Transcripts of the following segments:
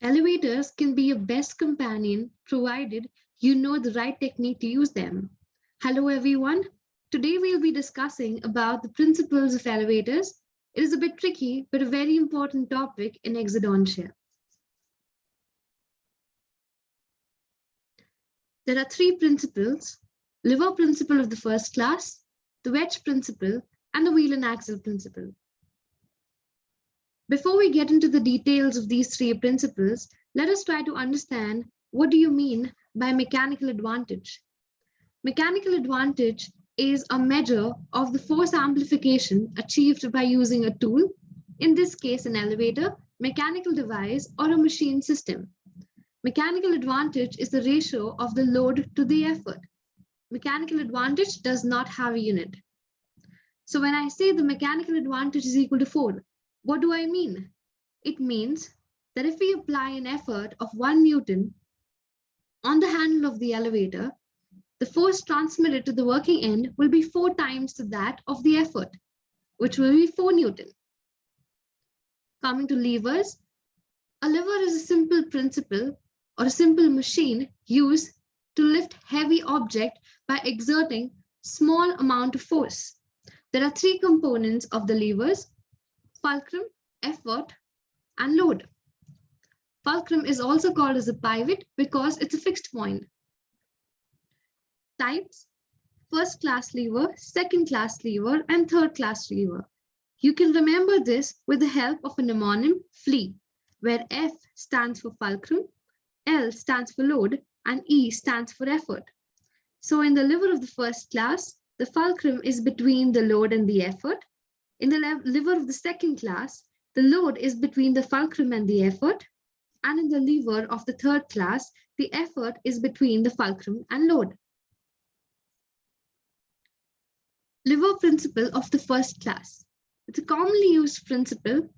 Elevators can be your best companion provided you know the right technique to use them. Hello everyone. Today we'll be discussing about the principles of elevators. It is a bit tricky but a very important topic in exodontia. There are three principles: lever principle of the first class, the wedge principle, and the wheel and axle principle. Before we get into the details of these three principles, let us try to understand what do you mean by mechanical advantage. Mechanical advantage is a measure of the force amplification achieved by using a tool, in this case an elevator, mechanical device, or a machine system. Mechanical advantage is the ratio of the load to the effort. Mechanical advantage does not have a unit. So when I say the mechanical advantage is equal to 4, what do I mean? It means that if we apply an effort of 1 Newton on the handle of the elevator, the force transmitted to the working end will be 4 times to that of the effort, which will be 4 Newton. Coming to levers, a lever is a simple principle or a simple machine used to lift heavy object by exerting small amount of force. There are three components of the levers: fulcrum, effort, and load. Fulcrum is also called as a pivot because it's a fixed point. Types: first class lever, second class lever, and third class lever. You can remember this with the help of a mnemonym FLEE, where F stands for fulcrum, L stands for load, and E stands for effort. So in the lever of the first class, the fulcrum is between the load and the effort. In the lever of the second class, the load is between the fulcrum and the effort. And in the lever of the third class, the effort is between the fulcrum and load. Lever principle of the first class. It's a commonly used principle.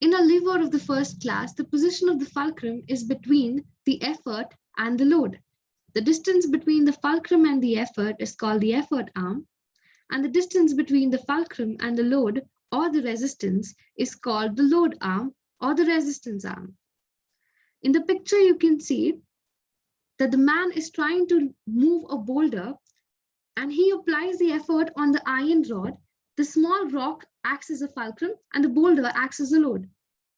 In a lever of the first class, the position of the fulcrum is between the effort and the load. The distance between the fulcrum and the effort is called the effort arm, and the distance between the fulcrum and the load or the resistance is called the load arm or the resistance arm. In the picture, you can see that the man is trying to move a boulder and he applies the effort on the iron rod. The small rock acts as a fulcrum and the boulder acts as a load.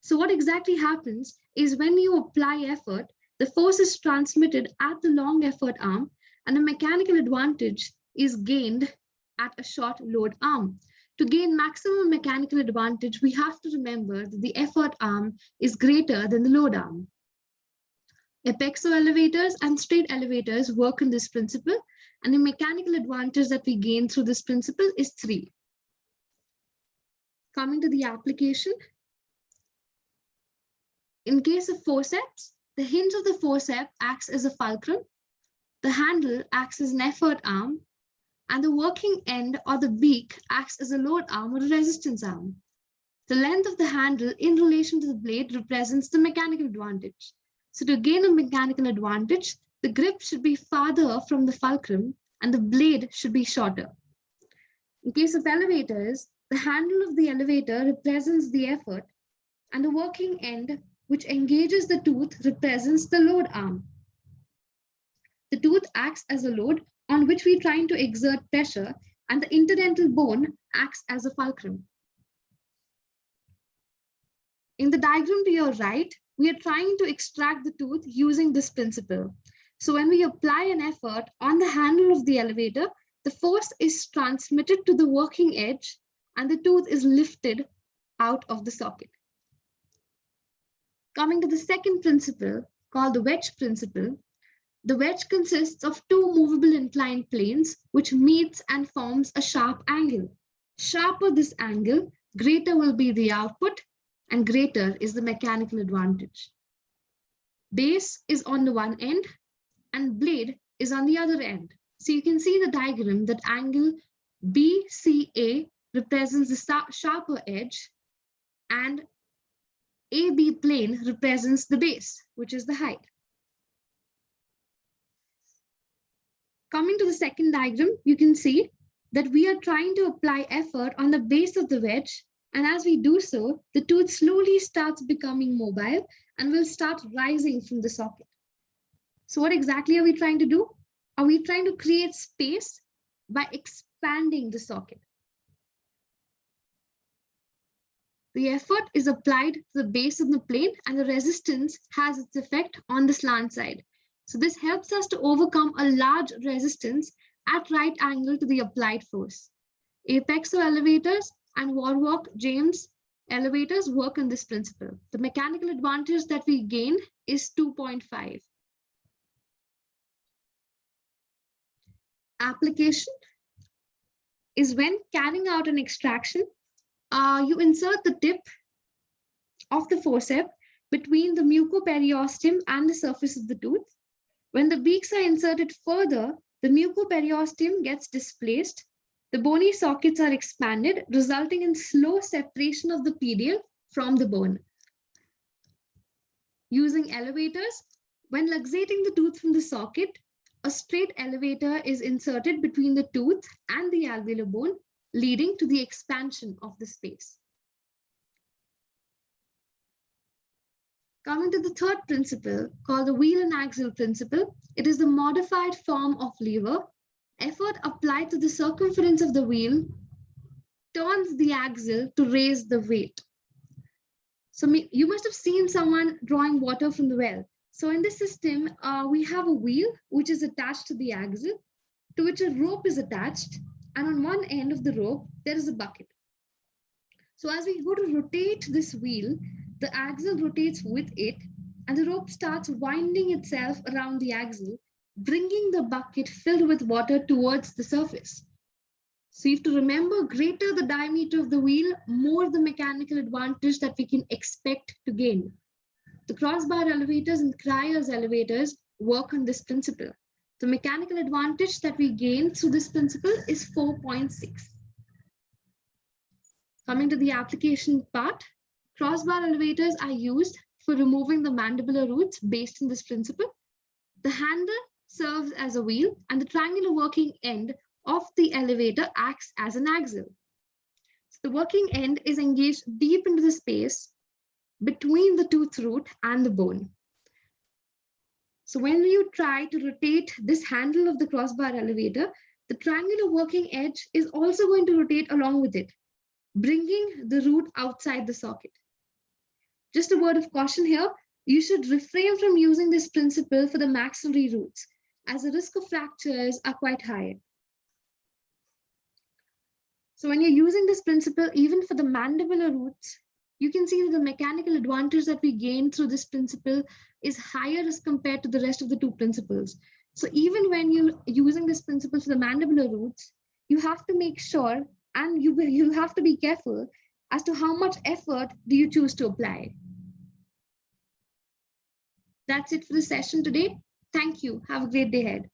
So what exactly happens is when you apply effort, the force is transmitted at the long effort arm and the mechanical advantage is gained at a short load arm. To gain maximum mechanical advantage, we have to remember that the effort arm is greater than the load arm. Apexo elevators and straight elevators work on this principle, and the mechanical advantage that we gain through this principle is 3. Coming to the application, in case of forceps, the hinge of the forceps acts as a fulcrum, the handle acts as an effort arm, and the working end or the beak acts as a load arm or a resistance arm. The length of the handle in relation to the blade represents the mechanical advantage. So to gain a mechanical advantage, the grip should be farther from the fulcrum and the blade should be shorter. In case of elevators, the handle of the elevator represents the effort and the working end which engages the tooth represents the load arm. The tooth acts as a load on which we are trying to exert pressure, and the interdental bone acts as a fulcrum. In the diagram to your right, we are trying to extract the tooth using this principle. So when we apply an effort on the handle of the elevator, the force is transmitted to the working edge and the tooth is lifted out of the socket. Coming to the second principle, called the wedge principle, the wedge consists of two movable inclined planes which meets and forms a sharp angle. Sharper this angle, greater will be the output and greater is the mechanical advantage. Base is on the one end and blade is on the other end. So you can see the diagram that angle BCA represents the sharper edge and AB plane represents the base, which is the height. Coming to the second diagram, you can see that we are trying to apply effort on the base of the wedge And as we do so, the tooth slowly starts becoming mobile and will start rising from the socket. So what exactly are we trying to do? Are we trying to create space by expanding the socket? The effort is applied to the base of the plane and the resistance has its effect on the slant side. So this helps us to overcome a large resistance at right angle to the applied force. Apexo elevators and Warwick-James elevators work on this principle. The mechanical advantage that we gain is 2.5. Application is when carrying out an extraction, you insert the tip of the forceps between the mucoperiosteum and the surface of the tooth. When the beaks are inserted further, the mucoperiosteum gets displaced. The bony sockets are expanded, resulting in slow separation of the pedicle from the bone. Using elevators, when luxating the tooth from the socket, a straight elevator is inserted between the tooth and the alveolar bone, leading to the expansion of the space. Coming to the third principle, called the wheel and axle principle, it is the modified form of lever. Effort applied to the circumference of the wheel turns the axle to raise the weight. So you must have seen someone drawing water from the well. So in this system, we have a wheel which is attached to the axle, to which a rope is attached. And on one end of the rope, there is a bucket. So as we go to rotate this wheel, the axle rotates with it, and the rope starts winding itself around the axle, bringing the bucket filled with water towards the surface. So you have to remember, greater the diameter of the wheel, more the mechanical advantage that we can expect to gain. The crossbar elevators and Cryer's elevators work on this principle. The mechanical advantage that we gain through this principle is 4.6. Coming to the application part, crossbar elevators are used for removing the mandibular roots based on this principle. The handle serves as a wheel and the triangular working end of the elevator acts as an axle. So the working end is engaged deep into the space between the tooth root and the bone. So when you try to rotate this handle of the crossbar elevator, the triangular working edge is also going to rotate along with it, bringing the root outside the socket. Just a word of caution here, you should refrain from using this principle for the maxillary roots, as the risk of fractures are quite high. So when you're using this principle, even for the mandibular roots, you can see that the mechanical advantage that we gain through this principle is higher as compared to the rest of the two principles. So even when you're using this principle for the mandibular roots, you have to make sure and you have to be careful as to how much effort do you choose to apply. That's it for the session today. Thank you. Have a great day ahead.